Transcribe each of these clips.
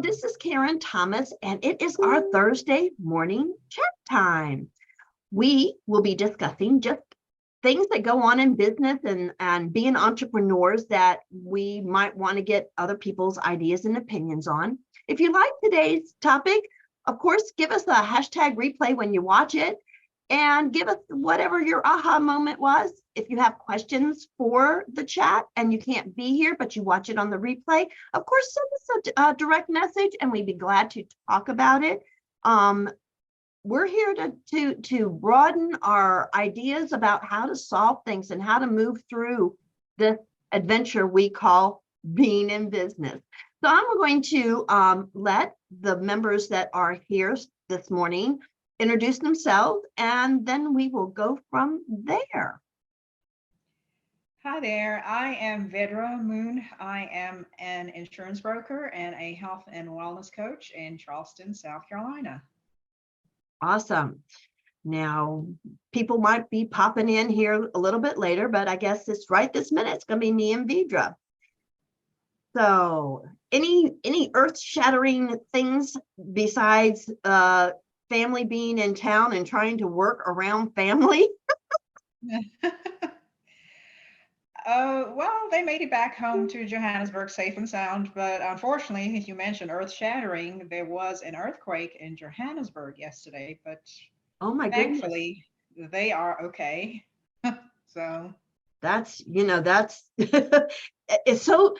this is Karen Thomas, and it is our Thursday morning chat time. We will be discussing just things that go on in business and being entrepreneurs that we might want to get other people's ideas and opinions on. If you like today's topic, of course, give us a hashtag replay when you watch it and give us whatever your aha moment was. If you have questions for the chat and you can't be here, but you watch it on the replay, of course, send us a direct message and we'd be glad to talk about it. We're here to broaden our ideas about how to solve things and how to move through this adventure we call being in business. So I'm going to let the members that are here this morning introduce themselves, and then we will go from there. Hi there, I am Vedra Moon. I am an insurance broker and a health and wellness coach in Charleston, South Carolina. Awesome. Now, people might be popping in here a little bit later, but I guess it's right this minute. It's going to be me and Vedra. So any earth-shattering things besides family being in town and trying to work around family? Well, they made it back home to Johannesburg safe and sound, but unfortunately, as you mentioned, earth-shattering, there was an earthquake in Johannesburg yesterday, but Oh my goodness. thankfully, they are okay. So That's it's so,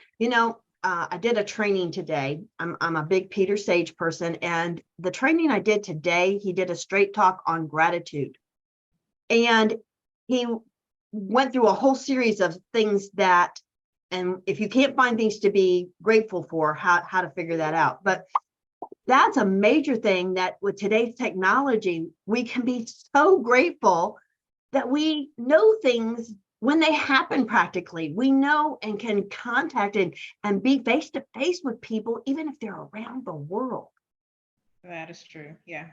I did a training today. I'm a big Peter Sage person, and the training I did today, he did a straight talk on gratitude. And he went through a whole series of things that, and if you can't find things to be grateful for, how to figure that out. But that's a major thing, that with today's technology, we can be so grateful that we know things when they happen practically. We know and can contact and be face to face with people, even if they're around the world. that is true. Yeah.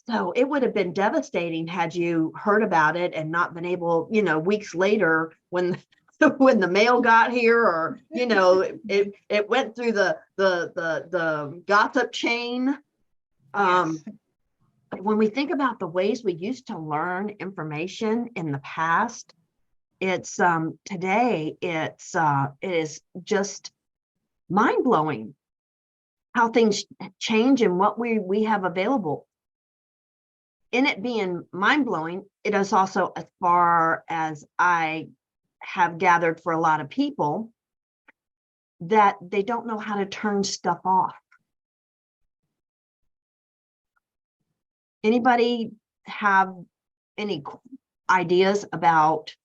So it would have been devastating had you heard about it and not been able, weeks later when when the mail got here, or it went through the gossip chain. Yes. When we think about the ways we used to learn information in the past, it's today it is just mind-blowing how things change and what we have available. In it being mind-blowing, it is also, as far as I have gathered for a lot of people, that they don't know how to turn stuff off. Anybody have any ideas about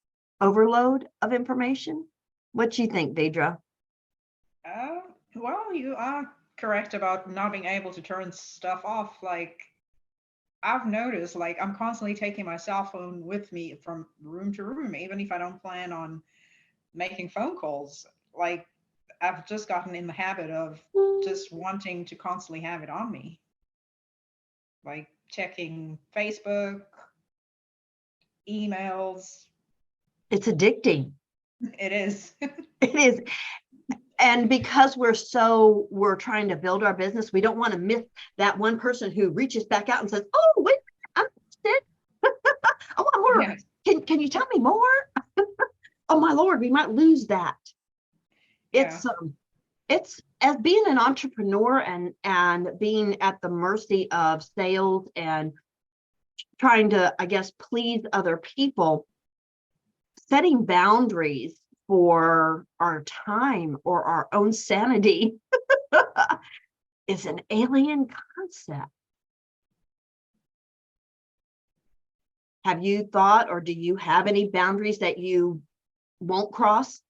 overload of information? What do you think, Vedra? Uh, well, you are correct about not being able to turn stuff off. Like, I've noticed, like, I'm constantly taking my cell phone with me from room to room, even if I don't plan on making phone calls. Like, I've just gotten in the habit of just wanting to constantly have it on me, like checking Facebook, emails. It's addicting. It is. It is. And because we're trying to build our business, we don't want to miss that one person who reaches back out and says, "Oh, wait, I'm interested. I want more. Yes. Can you tell me more?" Oh my Lord, we might lose that. Yeah. It's as being an entrepreneur and being at the mercy of sales and trying to, I guess, please other people. Setting boundaries for our time or our own sanity is an alien concept. Have you thought, or do you have any boundaries that you won't cross?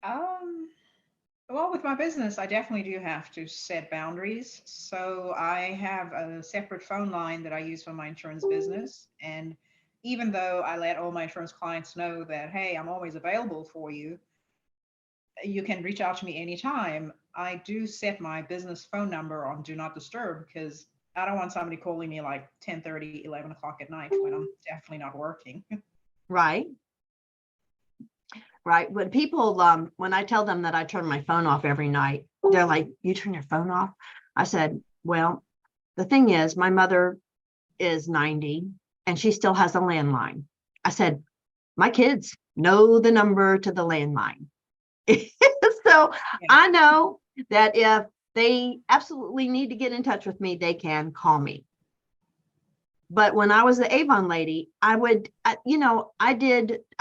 Um, well, with my business, I definitely do have to set boundaries. So I have a separate phone line that I use for my insurance business. And even though I let all my insurance clients know that, hey, I'm always available for you, you can reach out to me anytime. I do set my business phone number on do not disturb because I don't want somebody calling me like 10:30, 11 o'clock at night when I'm definitely not working. Right. right? When people, when I tell them that I turn my phone off every night, they're like, "You turn your phone off?" I said, "Well, the thing is, my mother is 90 and she still has a landline." I said, "My kids know the number to the landline." So Yeah. I know that if they absolutely need to get in touch with me, they can call me. But when I was the Avon lady, I would, I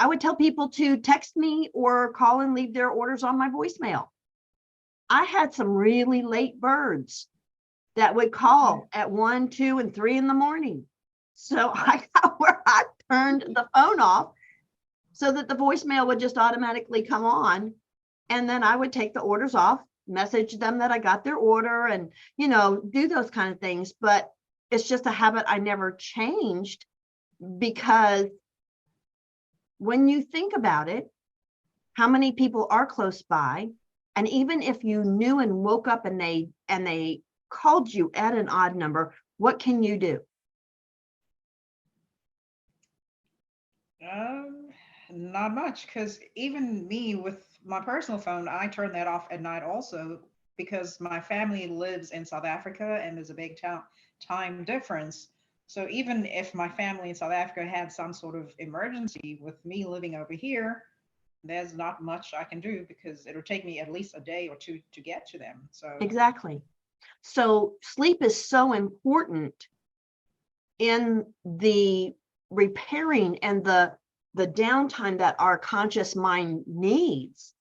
would tell people to text me or call and leave their orders on my voicemail. I had some really late birds that would call at 1, 2, and 3 in the morning. So I got where I turned the phone off so that the voicemail would just automatically come on. And then I would take the orders off, message them that I got their order and, do those kind of things. But it's just a habit I never changed because when you think about it, how many people are close by? And even if you knew and woke up and they called you at an odd number, what can you do? Um, Not much, because even me with my personal phone, I turn that off at night also because my family lives in South Africa and there's a big time difference. So even if my family in South Africa had some sort of emergency with me living over here, there's not much I can do because it'll take me at least a day or two to get to them. So Exactly. So sleep is so important in the repairing and the downtime that our conscious mind needs,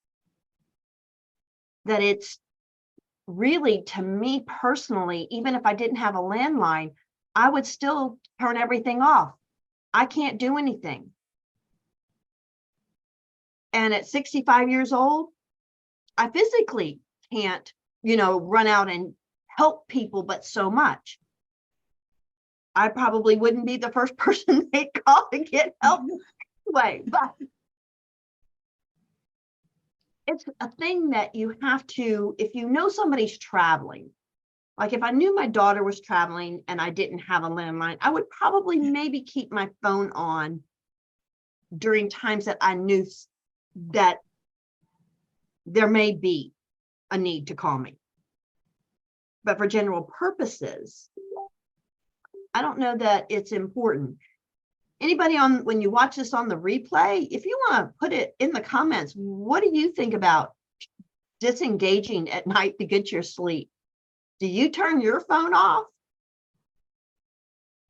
that it's really, to me personally, even if I didn't have a landline, I would still turn everything off. I can't do anything. And at 65 years old, I physically can't, run out and help people, but so much. I probably wouldn't be the first person they'd call to get help anyway, but it's a thing that you have to, if you know somebody's traveling, like if I knew my daughter was traveling and I didn't have a landline, I would probably maybe keep my phone on during times that I knew that there may be a need to call me. But for general purposes, I don't know that it's important. Anybody on, when you watch this on the replay, if you want to put it in the comments, what do you think about disengaging at night to get your sleep? Do you turn your phone off?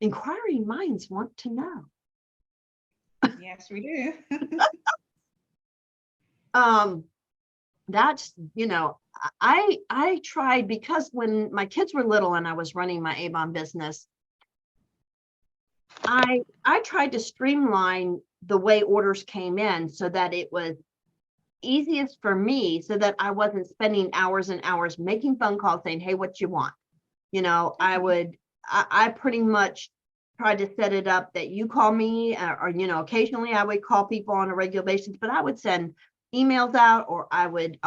Inquiring minds want to know. yes, we do. Um, that's, I tried, because when my kids were little and I was running my Avon business, I tried to streamline the way orders came in so that it was easiest for me, so that I wasn't spending hours and hours making phone calls saying, "Hey, what you want?" I pretty much tried to set it up that you call me, or, occasionally I would call people on a regular basis, but I would send emails out, or I would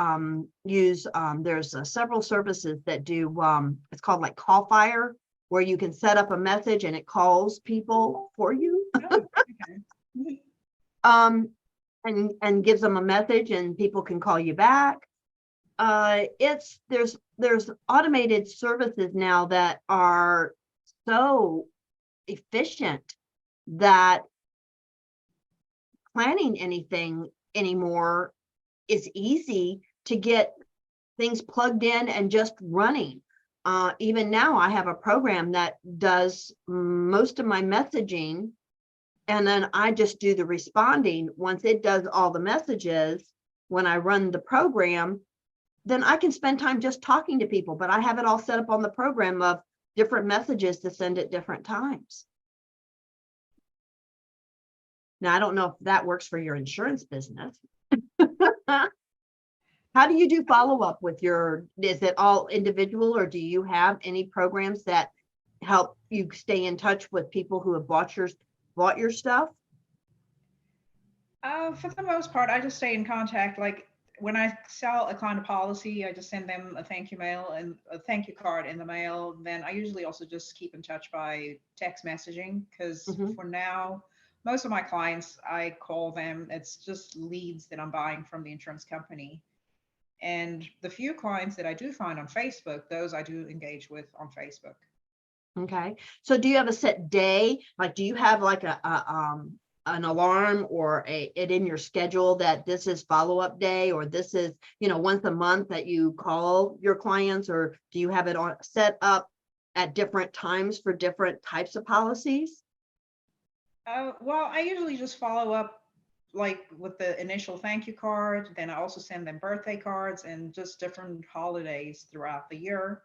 use, there's several services that do, it's called like Call Fire, where you can set up a message and it calls people for you. Oh, okay. um, and gives them a message and people can call you back. It's there's automated services now that are so efficient that planning anything anymore is easy to get things plugged in and just running. Even now, I have a program that does most of my messaging, and then I just do the responding. Once it does all the messages, when I run the program, then I can spend time just talking to people, but I have it all set up on the program of different messages to send at different times. Now, I don't know if that works for your insurance business. How do you do follow up with is it all individual, or do you have any programs that help you stay in touch with people who have bought your stuff? For the most part, I just stay in contact. Like when I sell a kind of policy, I just send them a thank you mail and a thank you card in the mail. Then I usually also just keep in touch by text messaging because Mhm. for now, most of my clients, I call them, it's just leads that I'm buying from the insurance company. And the few clients that I do find on Facebook, those I do engage with on Facebook. Okay. So do you have a set day? Like, do you have like an alarm or it in your schedule that this is follow-up day, or this is, once a month that you call your clients, or do you have it on set up at different times for different types of policies? Well, I usually just follow up like with the initial thank you card. Then I also send them birthday cards and just different holidays throughout the year.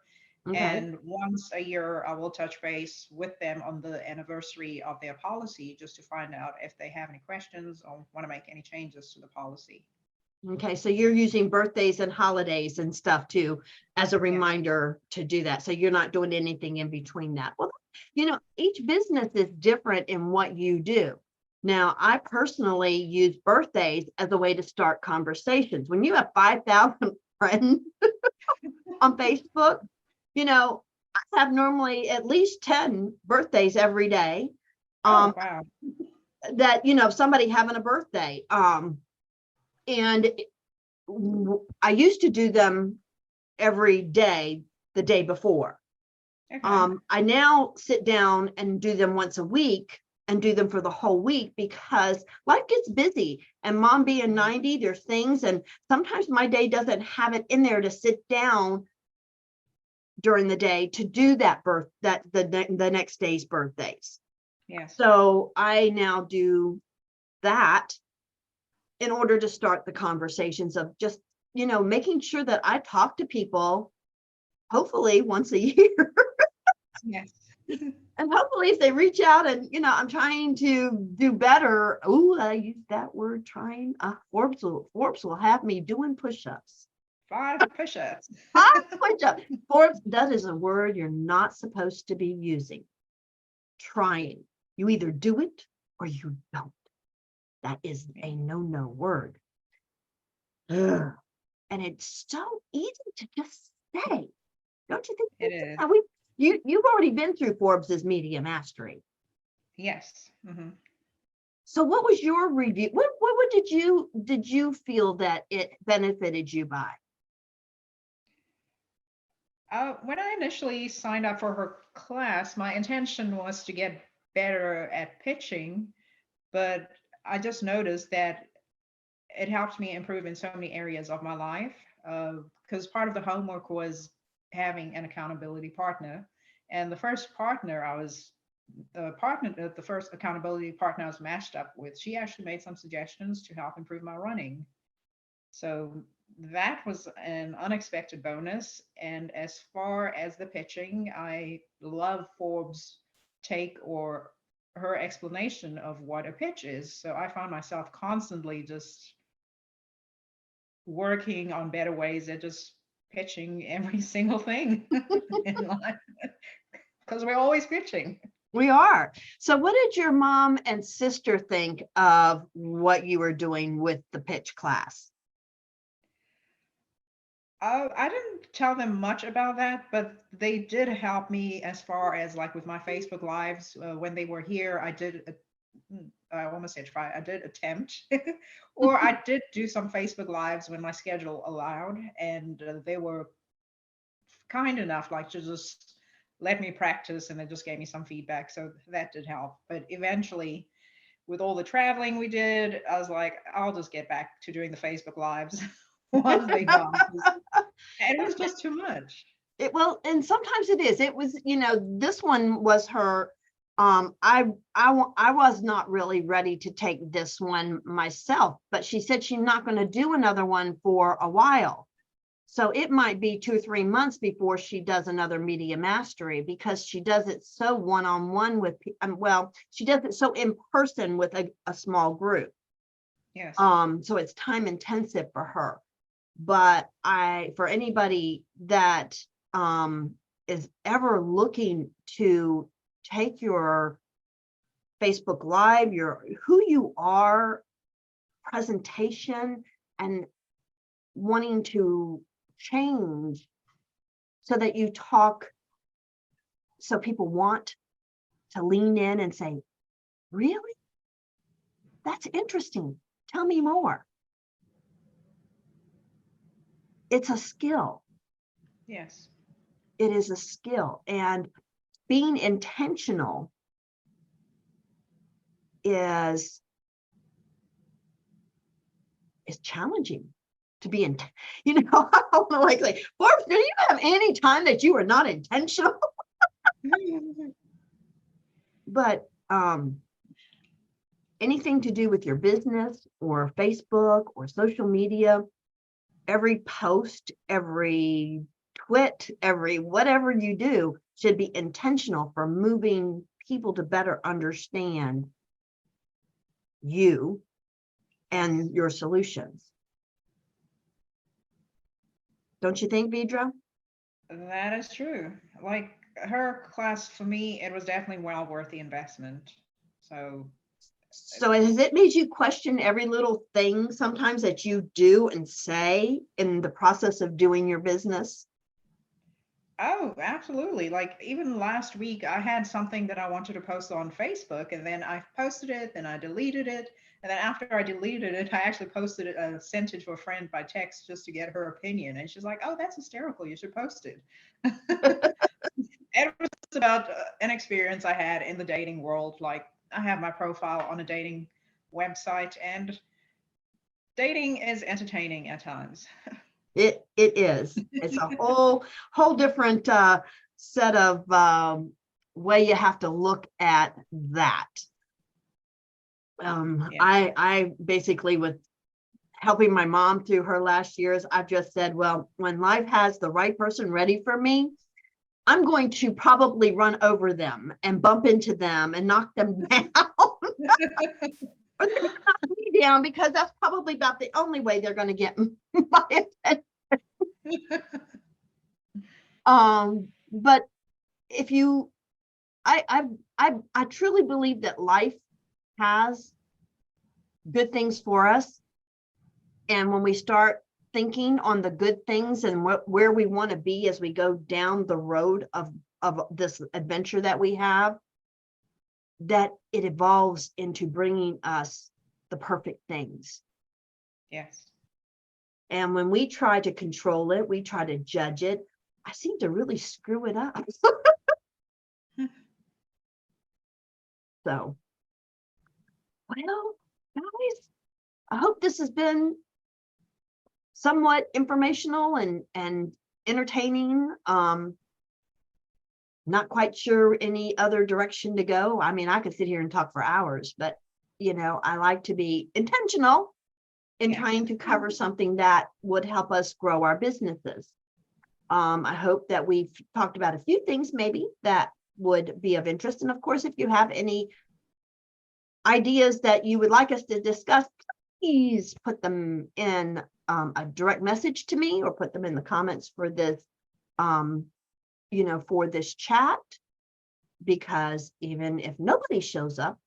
Okay. And once a year, I will touch base with them on the anniversary of their policy just to find out if they have any questions or want to make any changes to the policy. Okay, so you're using birthdays and holidays and stuff too as a Yes. reminder to do that. So you're not doing anything in between that. Well, each business is different in what you do. Now, I personally use birthdays as a way to start conversations. When you have 5,000 friends on Facebook, I have normally at least 10 birthdays every day. Oh, wow. That, somebody having a birthday. And I used to do them every day, the day before. Okay. I now sit down and do them once a week and do them for the whole week because life gets busy, and mom being Yeah. 90, there's things, and sometimes my day doesn't have it in there to sit down during the day to do the next day's birthdays. Yes. So I now do that in order to start the conversations of just, making sure that I talk to people hopefully once a year. Yes. And hopefully if they reach out and, I'm trying to do better. Oh, I use that word, trying. Forbes will have me doing push-ups. 5 push-ups. Push-ups. Forbes, that is a word you're not supposed to be using. Trying. You either do it or you don't. That is Yeah, a no-no word. Ugh. And it's so easy to just say. Don't you think? it is. Now, you've already been through Forbes's media mastery. Yes. So what was your review? What did you feel that it benefited you by? When I initially signed up for her class, my intention was to get better at pitching, but I just noticed that it helped me improve in so many areas of my life. Because part of the homework was having an accountability partner, and the first accountability partner I was matched up with, she actually made some suggestions to help improve my running. So that was an unexpected bonus. And as far as the pitching, I love Forbes' take or her explanation of what a pitch is. So I found myself constantly just working on better ways at just pitching every single thing in life because we're always pitching. We are. So what did your mom and sister think of what you were doing with the pitch class? I didn't tell them much about that, but they did help me as far as like with my Facebook lives. When they were here, I almost said try, I did attempt, or I did do some Facebook lives when my schedule allowed, and they were kind enough like to just let me practice, and they just gave me some feedback. So that did help. But eventually, with all the traveling we did, I was like, I'll just get back to doing the Facebook lives once they gone. It was just too much. Well, and sometimes it is. It was, this one was her. I was not really ready to take this one myself, but she said she's not going to do another one for a while. So it might be 2 or 3 months before she does another media mastery, because she does it so one-on-one with, well, she does it so in person with a small group. Yes. So it's time intensive for her. But for anybody that is ever looking to take your Facebook Live, your who you are presentation, and wanting to change so that you talk, so people want to lean in and say, really? That's interesting. Tell me more. It's a skill. Yes. It is a skill. And being intentional is challenging to be in, I don't know, like, Forbes, do you have any time that you are not intentional? But anything to do with your business or Facebook or social media, every post, every twit, every whatever you do should be intentional for moving people to better understand you and your solutions. Don't you think, Vidra? That is true. Like her class for me, it was definitely well worth the investment. So So has it made you question every little thing sometimes that you do and say in the process of doing your business? oh, absolutely. Like even last week, I had something that I wanted to post on Facebook, and then I posted it, then I deleted it. And then after I deleted it, I actually posted it, sent it to a friend by text just to get her opinion. And she's like, oh, that's hysterical. You should post it. It was about an experience I had in the dating world. Like I have my profile on a dating website, and dating is entertaining at times. It is. It's a whole different set of way you have to look at that. Yeah. I basically, with helping my mom through her last years, I've just said, well, when life has the right person ready for me, I'm going to probably run over them and bump into them and knock them down. Or they're gonna knock me down, because that's probably about the only way they're going to get my attention. But if you, I truly believe that life has good things for us, and when we start thinking on the good things and where we want to be as we go down the road of this adventure that we have, that it evolves into bringing us the perfect things. Yes. And when we try to control it, we try to judge it, I seem to really screw it up. So, well, guys, I hope this has been somewhat informational and entertaining. Not quite sure any other direction to go. I mean, I could sit here and talk for hours, but I like to be intentional in Yes. trying to cover something that would help us grow our businesses. I hope that we've talked about a few things maybe that would be of interest. And of course, if you have any ideas that you would like us to discuss, please put them in a direct message to me, or put them in the comments for this, for this chat, because even if nobody shows up,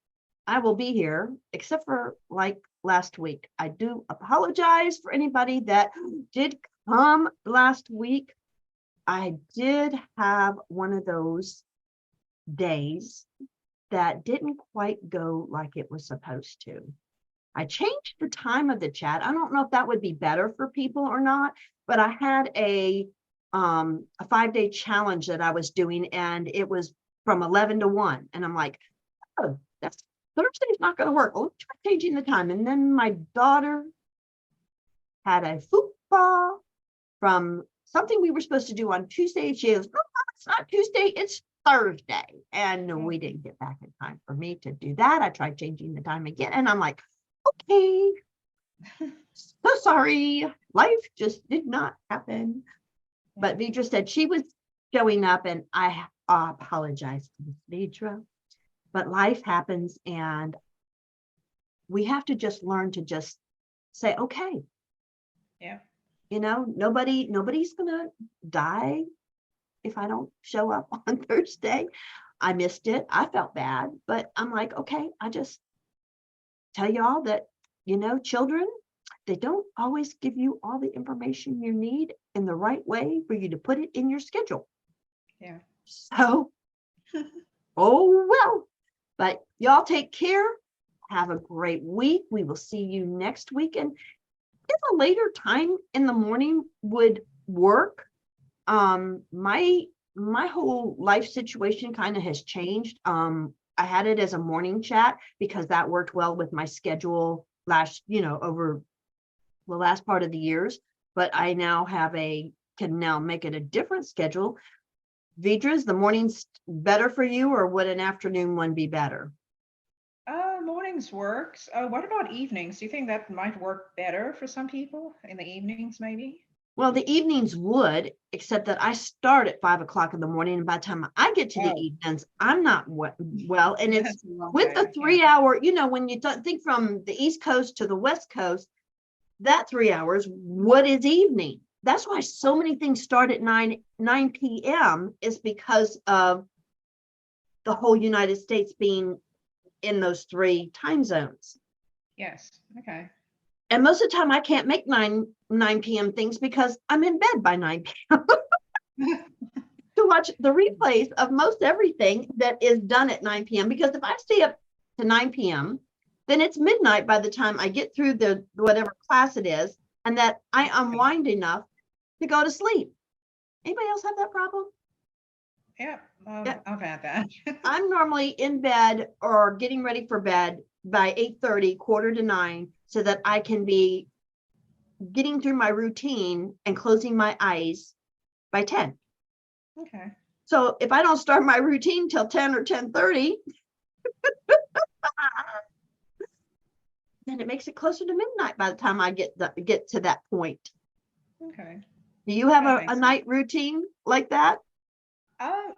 I will be here, except for like last week. I do apologize for anybody that did come last week. I did have one of those days that didn't quite go like it was supposed to. I changed the time of the chat. I don't know if that would be better for people or not, but I had a 5-day challenge that I was doing, and it was from 11 to 1. And I'm like, oh, that's Thursday's not going to work. Oh, try changing the time. And then my daughter had a football from something we were supposed to do on Tuesday. She goes, oh, it's not Tuesday, it's Thursday. And we didn't get back in time for me to do that. I tried changing the time again, and I'm like, okay, so sorry. Life just did not happen. But Vidra said she was showing up, and I apologize to Vidra. But life happens, and we have to just learn to just say, okay. Yeah. Nobody's gonna die if I don't show up on Thursday. I missed it. I felt bad, but I'm like, okay, I just tell y'all that, children, they don't always give you all the information you need in the right way for you to put it in your schedule. Yeah. So, oh well, but y'all take care. Have a great week. We will see you next week. And if a later time in the morning would work, my whole life situation kind of has changed. I had it as a morning chat because that worked well with my schedule over the last part of the years, but I now can now make it a different schedule. Vidra, is the mornings better for you, or would an afternoon one be better? Mornings works. What about evenings? Do you think that might work better for some people in the evenings, maybe? Well, the evenings would, except that I start at 5 o'clock in the morning. And by the time I get to the Oh, evenings, I'm not well. And it's that's a long with the day. Yeah. 3 hour, when you think from the East Coast to the West Coast, that 3 hours, what is evening? That's why so many things start at 9 p.m. is because of the whole United States being in those 3 time zones. Yes. Okay. And most of the time I can't make 9 p.m. things because I'm in bed by 9 p.m. to watch the replays of most everything that is done at 9 p.m. Because if I stay up to 9 p.m., then it's midnight by the time I get through the whatever class it is, and that I unwind enough to go to sleep. Anybody else have that problem? Yeah. Yeah. I've had that. I'm normally in bed or getting ready for bed by 8:30, 8:45, so that I can be getting through my routine and closing my eyes by 10. Okay. So if I don't start my routine till 10 or 10:30, then it makes it closer to midnight by the time I get to that point. Okay. Do you have That a makes sense. night routine like that?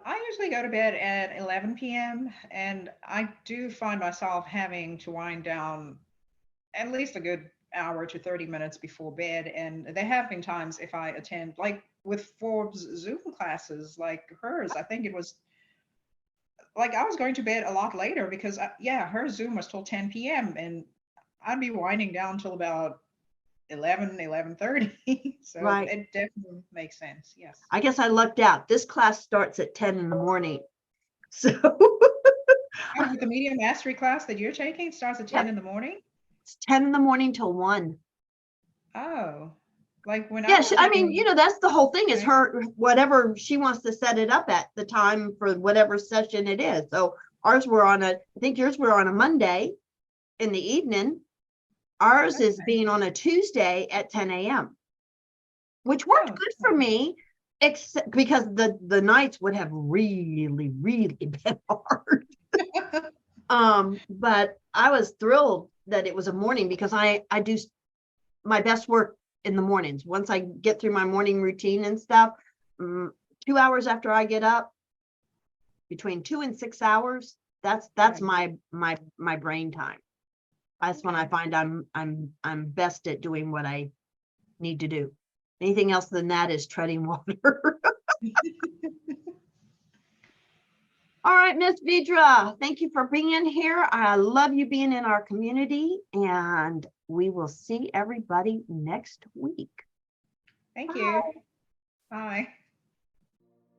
I usually go to bed at 11 p.m. and I do find myself having to wind down at least a good hour to 30 minutes before bed. And there have been times if I attend, like with Forbes Zoom classes, like hers, I think it was like I was going to bed a lot later because, yeah, her Zoom was till 10 p.m. and I'd be winding down till about 11:30. So Right. it definitely makes sense. Yes. I guess I lucked out. This class starts at 10 in the morning. So Oh, with the media mastery class that you're taking starts at 10 yep, in the morning? it's 10 in the morning till 1. Oh, like when I Yeah, was I mean, taking, that's the whole thing is okay, her, whatever she wants to set it up at the time for whatever session it is. So I think yours were on a Monday in the evening. Ours is okay. being on a Tuesday at 10 a.m., which worked Oh, good for me, except because the nights would have really, really been hard. But I was thrilled that it was a morning because I do my best work in the mornings. Once I get through my morning routine and stuff, 2 hours after I get up, between 2 and 6 hours, that's right. my brain time. That's when I Okay. find I'm best at doing what I need to do. Anything else than that is treading water. All right, Miss Vidra, thank you for being here. I love you being in our community, and we will see everybody next week. Thank you. Bye. Bye.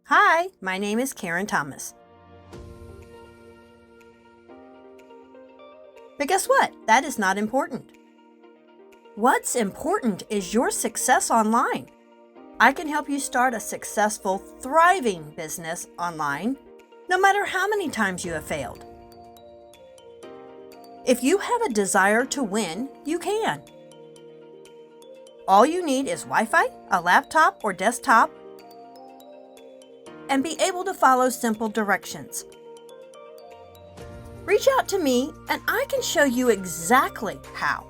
Hi, my name is Karen Thomas. But guess what? That is not important. What's important is your success online. I can help you start a successful, thriving business online, no matter how many times you have failed. If you have a desire to win, you can. All you need is Wi-Fi, a laptop or desktop, and be able to follow simple directions. Reach out to me and I can show you exactly how.